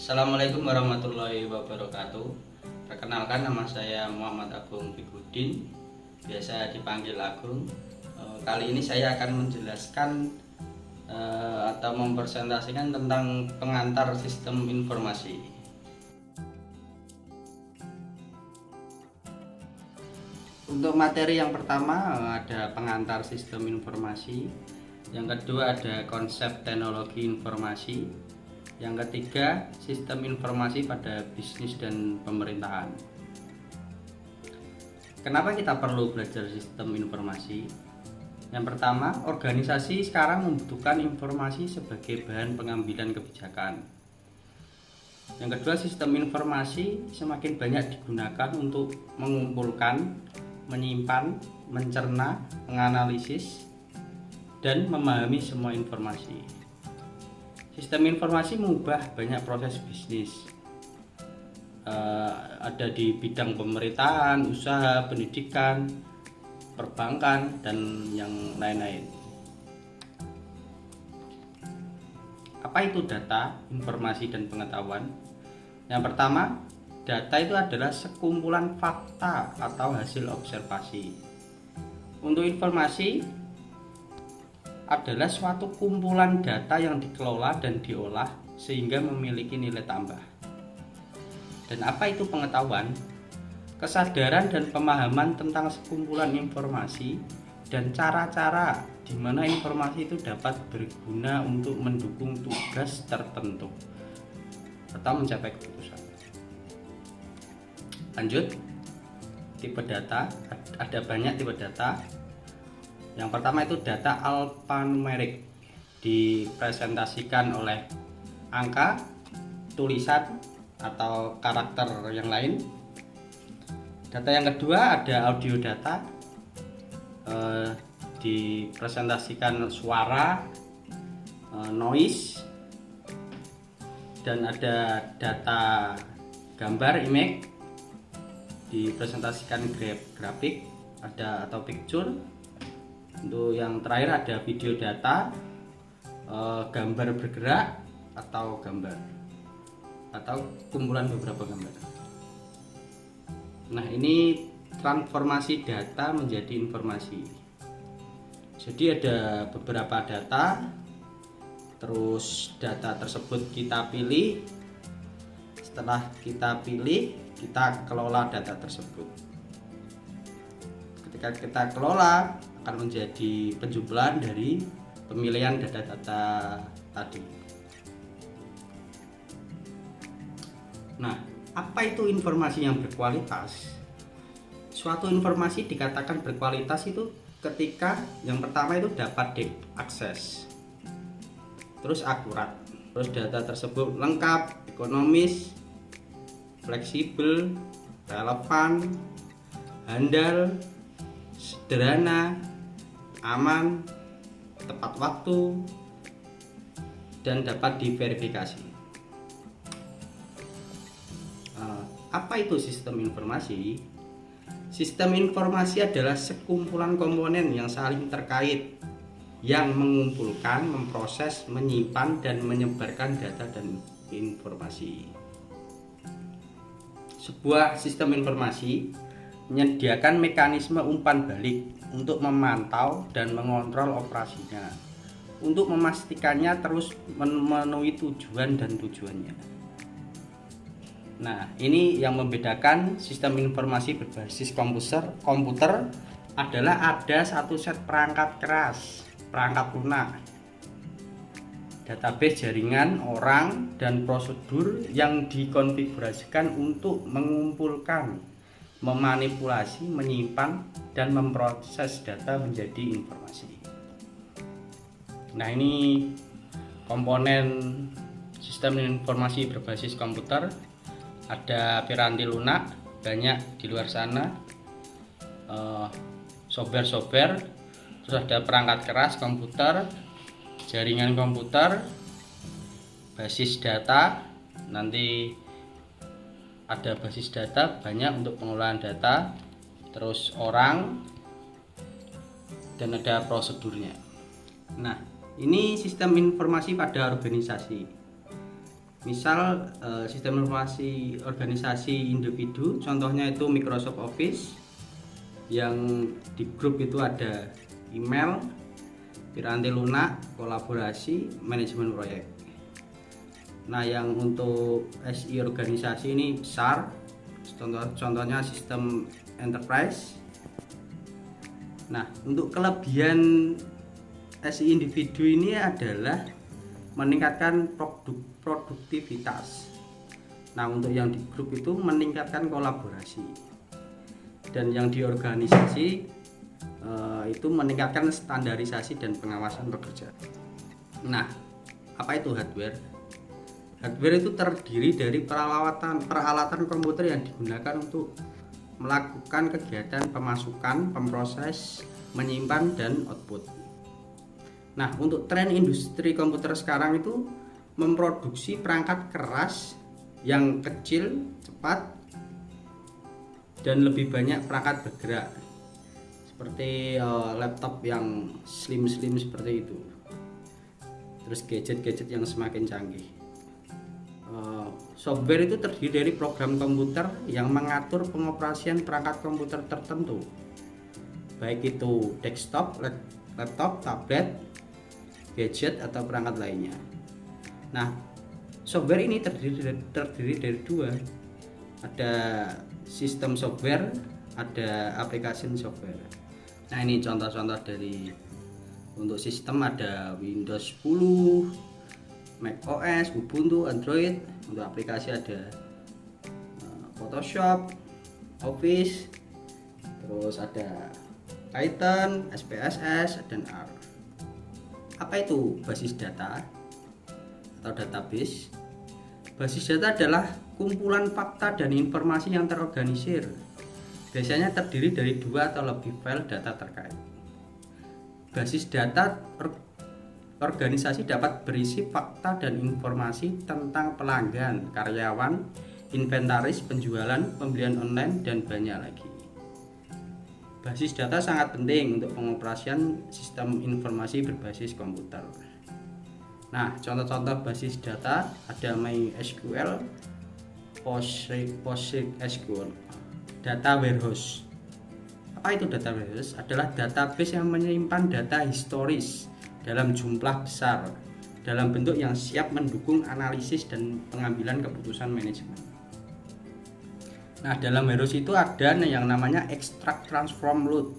Assalamualaikum warahmatullahi wabarakatuh. Perkenalkan, nama saya Muhammad Agung Fikruddin, biasa dipanggil Agung. Kali ini saya akan menjelaskan atau mempresentasikan tentang pengantar sistem informasi. Untuk materi yang pertama ada pengantar sistem informasi, yang kedua ada konsep teknologi informasi, yang ketiga sistem informasi pada bisnis dan pemerintahan. Kenapa kita perlu belajar sistem informasi? Yang pertama, organisasi sekarang membutuhkan informasi sebagai bahan pengambilan kebijakan. Yang kedua, sistem informasi semakin banyak digunakan untuk mengumpulkan, menyimpan, mencerna, menganalisis, dan memahami semua informasi. Sistem informasi mengubah banyak proses bisnis, ada di bidang pemerintahan, usaha, pendidikan, perbankan, dan yang lain-lain. Apa itu data, informasi, dan pengetahuan? Yang pertama, data itu adalah sekumpulan fakta atau hasil observasi. Untuk informasi adalah suatu kumpulan data yang dikelola dan diolah sehingga memiliki nilai tambah. Dan apa itu pengetahuan? Kesadaran dan pemahaman tentang sekumpulan informasi dan cara-cara di mana informasi itu dapat berguna untuk mendukung tugas tertentu atau mencapai keputusan. Lanjut, tipe data. Ada banyak tipe data. Yang pertama itu data alphanumerik, dipresentasikan oleh angka, tulisan, atau karakter yang lain. Data yang kedua ada audio data, dipresentasikan suara, noise, dan ada data gambar, image, dipresentasikan grafik, ada atau picture. Untuk yang terakhir ada video data, gambar bergerak atau gambar, atau kumpulan beberapa gambar. Nah, ini transformasi data menjadi informasi. Jadi ada beberapa data, terus data tersebut kita pilih. Setelah kita pilih, kita kelola data tersebut. Ketika kita kelola, akan menjadi penjumlahan dari pemilihan data-data tadi. Nah, apa itu informasi yang berkualitas? Suatu informasi dikatakan berkualitas itu ketika yang pertama itu dapat diakses, terus akurat, terus data tersebut lengkap, ekonomis, fleksibel, relevan, handal, sederhana, aman, tepat waktu, dan dapat diverifikasi. Apa itu sistem informasi? Sistem informasi adalah sekumpulan komponen yang saling terkait, yang mengumpulkan, memproses, menyimpan, dan menyebarkan data dan informasi. Sebuah sistem informasi menyediakan mekanisme umpan balik untuk memantau dan mengontrol operasinya, untuk memastikannya terus memenuhi tujuan dan tujuannya. Nah, ini yang membedakan sistem informasi berbasis komputer adalah ada satu set perangkat keras, perangkat lunak, database jaringan, orang, dan prosedur yang dikonfigurasikan untuk mengumpulkan, memanipulasi, menyimpan, dan memproses data menjadi informasi. Nah, ini komponen sistem informasi berbasis komputer. Ada piranti lunak, banyak di luar sana, software, terus ada perangkat keras komputer, jaringan komputer, basis data. Nanti ada basis data banyak untuk pengolahan data, terus orang, dan ada prosedurnya. Nah, ini sistem informasi pada organisasi. Misal sistem informasi organisasi individu, contohnya itu Microsoft Office, yang di grup itu ada email, piranti lunak, kolaborasi, manajemen proyek. Nah, yang untuk SI organisasi ini besar, contohnya sistem enterprise. Nah, untuk kelebihan SI individu ini adalah meningkatkan produktivitas. Nah, untuk yang di grup itu meningkatkan kolaborasi, dan yang di organisasi itu meningkatkan standarisasi dan pengawasan pekerjaan. Nah, apa itu hardware? Hardware itu terdiri dari peralatan komputer yang digunakan untuk melakukan kegiatan pemasukan, pemproses, menyimpan, dan output. Nah, untuk tren industri komputer sekarang itu memproduksi perangkat keras yang kecil, cepat, dan lebih banyak perangkat bergerak, seperti laptop yang slim seperti itu, terus gadget yang semakin canggih. Software itu terdiri dari program komputer yang mengatur pengoperasian perangkat komputer tertentu, baik itu desktop, laptop, tablet, gadget, atau perangkat lainnya. Nah, software ini terdiri dari dua, ada sistem software, ada application software. Nah, ini contoh-contoh dari untuk sistem ada Windows 10, Mac OS, Ubuntu, Android. Untuk aplikasi ada Photoshop, Office, terus ada Python, SPSS, dan R. Apa itu basis data atau database? Basis data adalah kumpulan fakta dan informasi yang terorganisir. Biasanya terdiri dari 2 atau lebih file data terkait. Basis data organisasi dapat berisi fakta dan informasi tentang pelanggan, karyawan, inventaris, penjualan, pembelian online, dan banyak lagi. Basis data sangat penting untuk pengoperasian sistem informasi berbasis komputer. Nah, contoh-contoh basis data ada MySQL, PostgreSQL, data warehouse. Apa itu data warehouse? Adalah database yang menyimpan data historis dalam jumlah besar, dalam bentuk yang siap mendukung analisis dan pengambilan keputusan manajemen. Nah, dalam warehouse itu ada yang namanya extract, transform, load.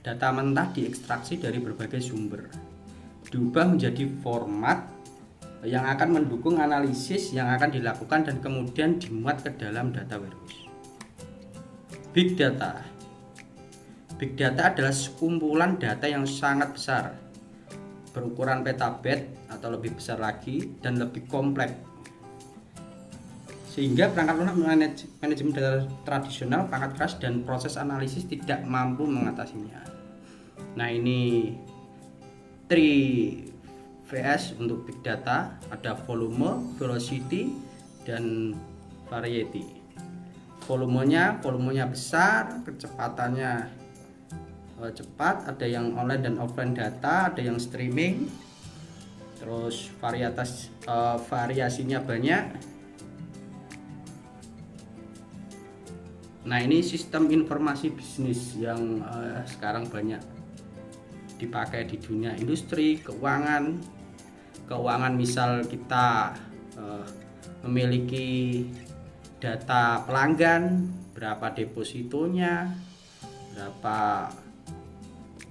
Data mentah diekstraksi dari berbagai sumber, diubah menjadi format yang akan mendukung analisis yang akan dilakukan dan kemudian dimuat ke dalam data warehouse. Big data. Big data adalah sekumpulan data yang sangat besar, berukuran petabyte atau lebih besar lagi, dan lebih kompleks, sehingga perangkat lunak manajemen data tradisional, perangkat keras, dan proses analisis tidak mampu mengatasinya. Nah, ini 3Vs untuk big data, ada volume, velocity, dan variety. Volumenya besar, kecepatannya cepat, ada yang online dan offline data, ada yang streaming, terus variasinya banyak. Nah, ini sistem informasi bisnis yang sekarang banyak dipakai di dunia industri, keuangan. Misal kita memiliki data pelanggan, berapa depositonya, berapa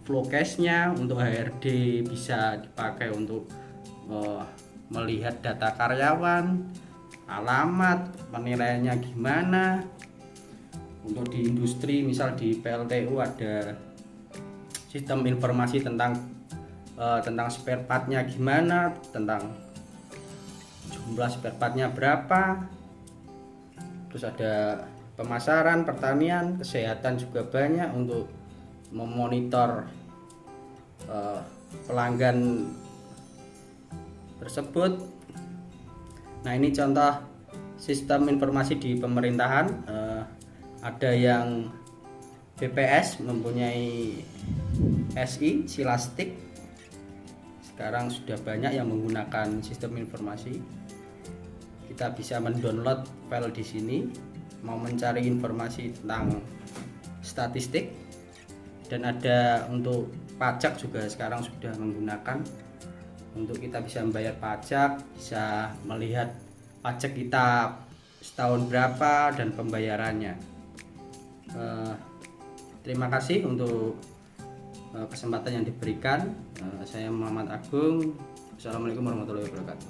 flow cash-nya. Untuk HRD bisa dipakai untuk melihat data karyawan, alamat, penilaiannya gimana. Untuk di industri, misal di PLTU ada sistem informasi tentang spare part-nya gimana, tentang jumlah spare part-nya berapa. Terus ada pemasaran, pertanian, kesehatan juga banyak untuk memonitor pelanggan tersebut. Nah, ini contoh sistem informasi di pemerintahan. Ada yang BPS mempunyai SI, Silastik. Sekarang sudah banyak yang menggunakan sistem informasi. kita bisa mendownload file di sini. Mau mencari informasi tentang statistik, dan ada untuk pajak juga sekarang sudah menggunakan, untuk kita bisa membayar pajak, bisa melihat pajak kita setahun berapa dan pembayarannya. Terima kasih untuk kesempatan yang diberikan. Saya Muhammad Agung. Assalamualaikum warahmatullahi wabarakatuh.